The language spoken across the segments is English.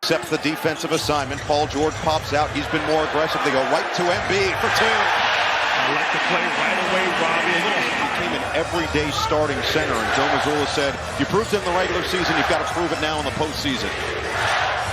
accepts the defensive assignment. Paul George pops out. He's been more aggressive. They go right to Embiid for two. I like the play right away, Robbie. He became an everyday starting center, and Joe Mazzulla said, you proved it in the regular season, you've got to prove it now in the postseason.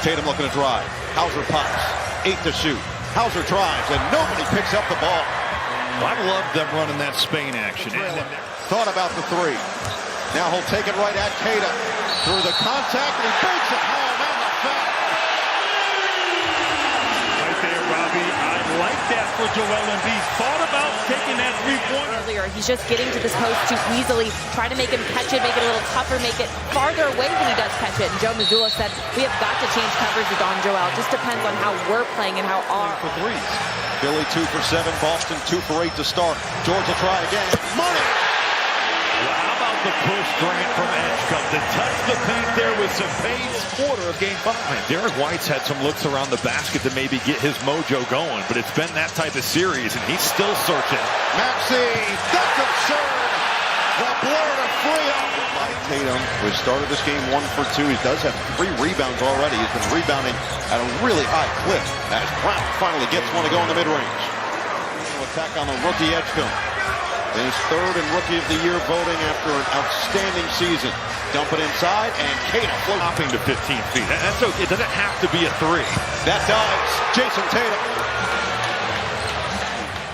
Tatum looking to drive. Hauser pops. 8 to shoot. Hauser drives, and nobody picks up the ball. I love them running that Spain action. Thought about the three. Now he'll take it right at Tatum. Through the contact, and he breaks it home and the foul. Right there, Robbie. I like that for Joel Embiid. Thought about taking that three-pointer. Earlier, he's just getting to this post too easily, trying to make him catch it, make it a little tougher, make it farther away when he does catch it. And Joe Mazzulla said, we have got to change coverages on Joel. Just depends on how we're playing and how our... For threes. Philly 2 for 7, Boston 2 for 8 to start. George will try again. Money! How about the push Grant from Edgecombe to touch the paint there with some pace? Quarter of game 5. Derek White's had some looks around the basket to maybe get his mojo going, but it's been that type of series, and he's still searching. Maxey, that's absurd. The blur to free up. Tatum, who has started this game 1 for 2. He does have 3 rebounds already. He's been rebounding at a really high clip as Brown finally gets one to go in the mid-range. Attack on the rookie Edgecombe. His 3rd and Rookie of the Year voting after an outstanding season. Dump it inside, and Tatum Flopping to 15 feet. That's okay. It doesn't have to be a 3. That does. Jason Tatum.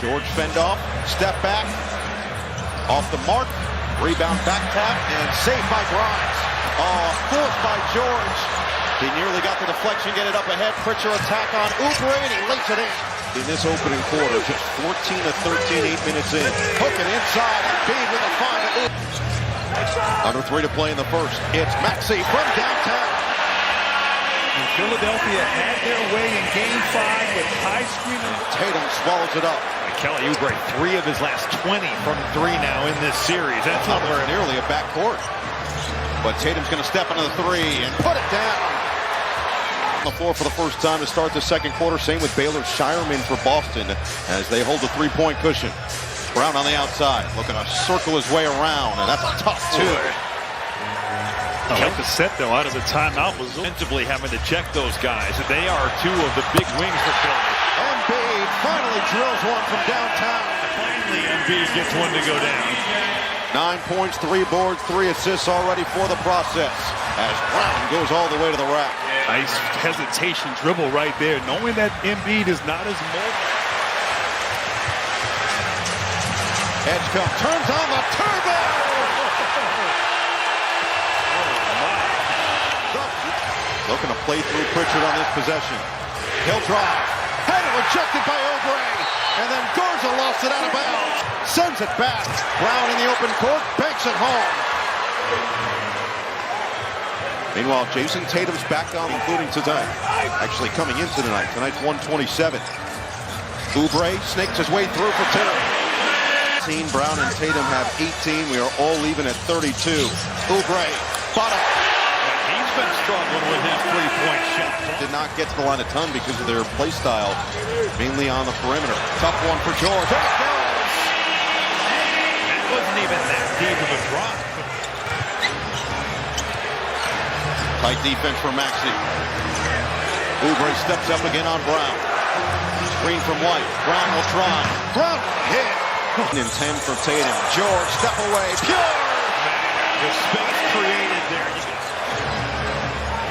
George fend off, step back, off the mark, rebound back tap, and saved by Grimes. Oh, forced by George. He nearly got the deflection, get it up ahead. Pritchard attack on Oubre, and he lays it in this opening quarter. Just 14 to 13, 8 minutes in. Hooking inside, Embiid with a find. Under 3 to play in the first. It's Maxey from downtown. And Philadelphia had their way in game 5 with high screening. Tatum swallows it up. Kelly Oubre, 3 of his last 20 from 3 now in this series. That's not very nearly a backcourt. But Tatum's going to step into the 3 and put it down. On the floor for the first time to start the second quarter. Same with Baylor Shireman for Boston as they hold the 3-point cushion. Brown on the outside, looking to circle his way around, and that's a tough 2. I like the set, though, out of the timeout. Was offensively having to check those guys. They are 2 of the big wings for Philly. Embiid finally drills one from downtown. Finally, Embiid gets one to go down. 9 points, 3 boards, 3 assists already for the process as Brown goes all the way to the rack. Nice hesitation dribble right there, knowing that Embiid is not as mobile. Edgecombe turns on the turbo! Looking to play through Pritchard on this possession. He'll drive. Header rejected by Oubre. And then Garza lost it out of bounds. Sends it back. Brown in the open court. Banks it home. Meanwhile, Jason Tatum's back on, including tonight. Actually coming in tonight. Tonight's 127. Oubre snakes his way through for 10. Brown and Tatum have 18. We are all even at 32. Oubre, bottom. He's been struggling with his 3-point shot. Did not get to the line a ton because of their play style, mainly on the perimeter. Tough one for George. There it goes. That wasn't even that deep of a drop. Tight defense for Maxey. Oubre steps up again on Brown. Screen from White. Brown will try. Brown hit. And 10 for Tatum. George, step away. Pure! The space created there.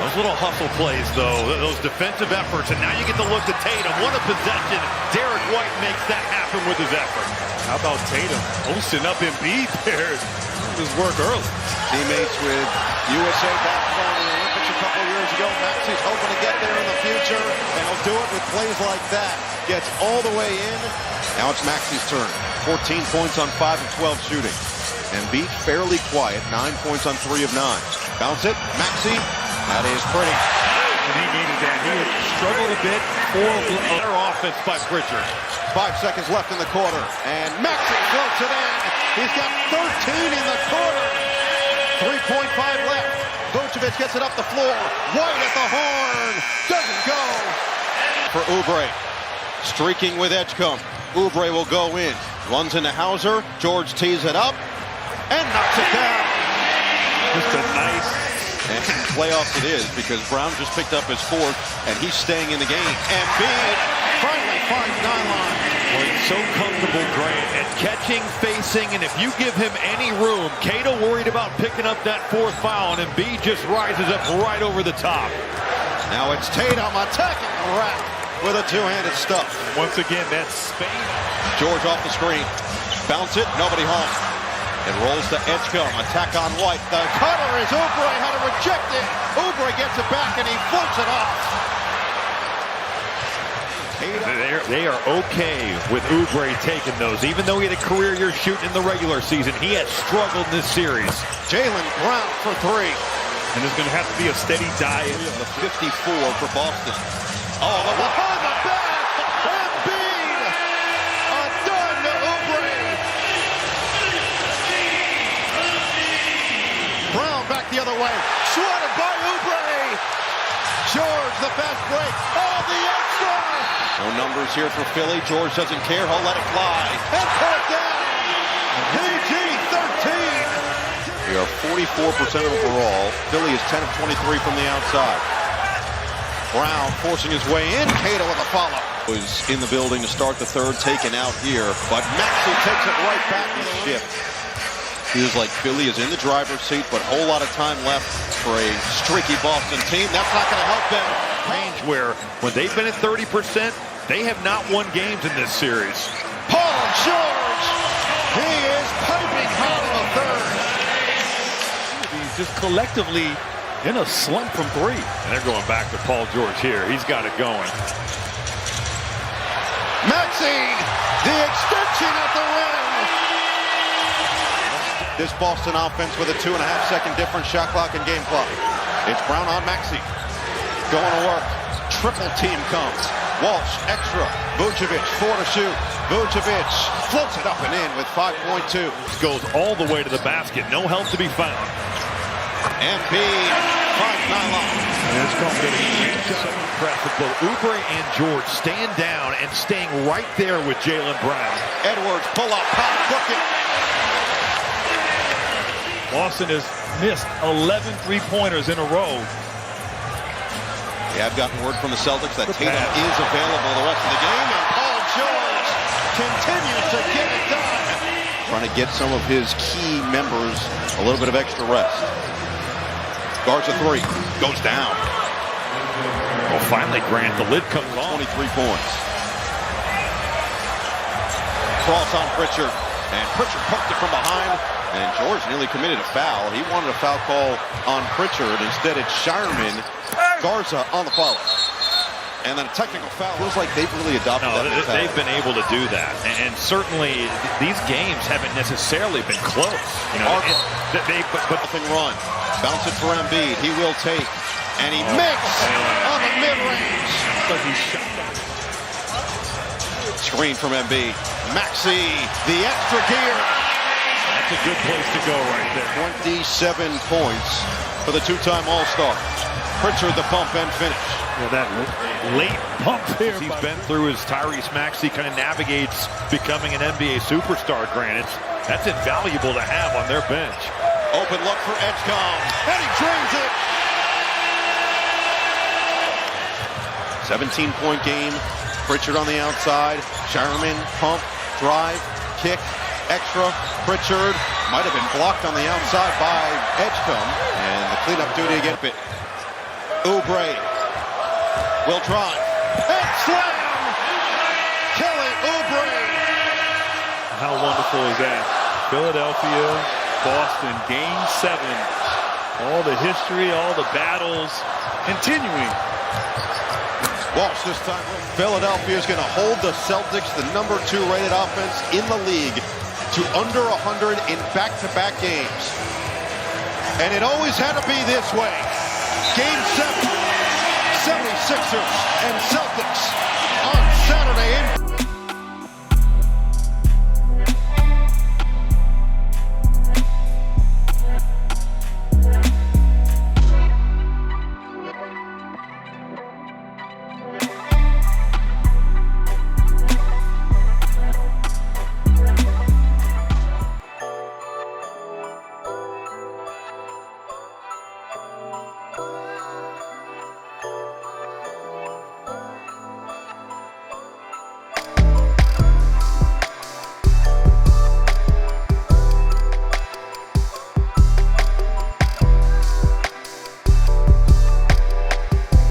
Those little hustle plays, though, those defensive efforts, and now you get to look to Tatum. What a possession. Derek White makes that happen with his effort. How about Tatum posting up Embiid there? His work early. Teammates with USA basketball in the Olympics a couple years ago. Maxey's hoping to get there in the future, and he'll do it with plays like that. Gets all the way in. Now it's Maxey's turn. 14 points on 5 of 12 shooting. Embiid fairly quiet. 9 points on 3 of 9. Bounce it. Maxey. That is pretty. And he needed that. He had struggled a bit. Better offense by Pritchard. 5 seconds left in the quarter. And Maxey floats it in. He's got 13 in the quarter. 3.5 left. Vucevic gets it up the floor. White at the horn. Doesn't go. For Oubre. Streaking with Edgecombe. Oubre will go in. Runs into Hauser. George tees it up. And knocks it down. Just a nice And playoffs it is, because Brown just picked up his fourth, and he's staying in the game. And Embiid finally finds nylon. Well, he's so comfortable, Grant, at catching, facing, and if you give him any room, Cato worried about picking up that fourth foul, and Embiid just rises up right over the top. Now it's Tatum attacking the rack with a two-handed stuff. Once again, that's Spain. George off the screen. Bounce it, nobody home. It rolls to Edgecombe, attack on White. The cutter is Oubre, had to reject it. Oubre gets it back and he floats it off. They are okay with Oubre taking those. Even though he had a career year shooting in the regular season, he has struggled in this series. Jaylen Brown for three. And there's going to have to be a steady diet. The 54 for Boston. Oh, the behind the back. Embiid. A dime to Oubre. Brown back the other way. Swatted by Oubre. George, the fast break. Oh, the extra. No numbers here for Philly. George doesn't care. He'll let it fly. And put it down. PG 13. We are 44% overall. Philly is 10 of 23 from the outside. Brown forcing his way in. Cato with a follow. Was in the building to start the third, taken out here. But Maxey takes it right back to the ship. Feels like Philly is in the driver's seat, but a whole lot of time left for a streaky Boston team. That's not going to help them. Range where when they've been at 30%, they have not won games in this series. Paul George. He is piping hot in the third. He's just collectively in a slump from three. And they're going back to Paul George here. He's got it going. Maxey, the extension at the rim. This Boston offense with a 2.5-second difference shot clock and game clock. It's Brown on Maxey. Going to work. Triple team comes. Walsh, extra. Vucevic, 4 to shoot. Vucevic floats it up and in with 5.2. Goes all the way to the basket. No help to be found. Embiid finds nylon. And it's going to be so impressive. Both Oubre and George staying down and staying right there with Jaylen Brown. Edwards, pull up, pop, book it. Boston has missed 11 three-pointers in a row. We have gotten word from the Celtics that Tatum is available the rest of the game, and Paul George continues to get it done. Trying to get some of his key members a little bit of extra rest. Guards a three, goes down. Well, finally, Grant, the lid comes on. 23 points. Cross on Pritchard, and Pritchard poked it from behind. And George nearly committed a foul. He wanted a foul call on Pritchard. Instead, it's Shireman. Garza on the follow. And then a technical foul. Feels like they've really adopted that mentality. They've been able to do that. And certainly, these games haven't necessarily been close. You know, but nothing run. Bounce it for Embiid. He will take. And he makes on the mid-range. Screen from Embiid. Maxey, the extra gear. That's a good place to go right there. 27 points for the two-time All-Star. Pritchard the pump and finish. Yeah, that late pump here. He's been through as Tyrese Maxey kind of navigates becoming an NBA superstar, Grant. That's invaluable to have on their bench. Open look for Edgecombe, and he drains it. 17-point game. Pritchard on the outside. Shireman, pump, drive, kick. Extra, Pritchard might have been blocked on the outside by Edgecombe, and the cleanup duty against it. Oubre will drive and slam. Kelly Oubre. How wonderful is that? Philadelphia, Boston, Game 7. All the history, all the battles, continuing. Walsh this time. Philadelphia is going to hold the Celtics, the number 2 rated offense in the league, to under 100 in back-to-back games. And it always had to be this way. Game 7, 76ers and Celtics on Saturday in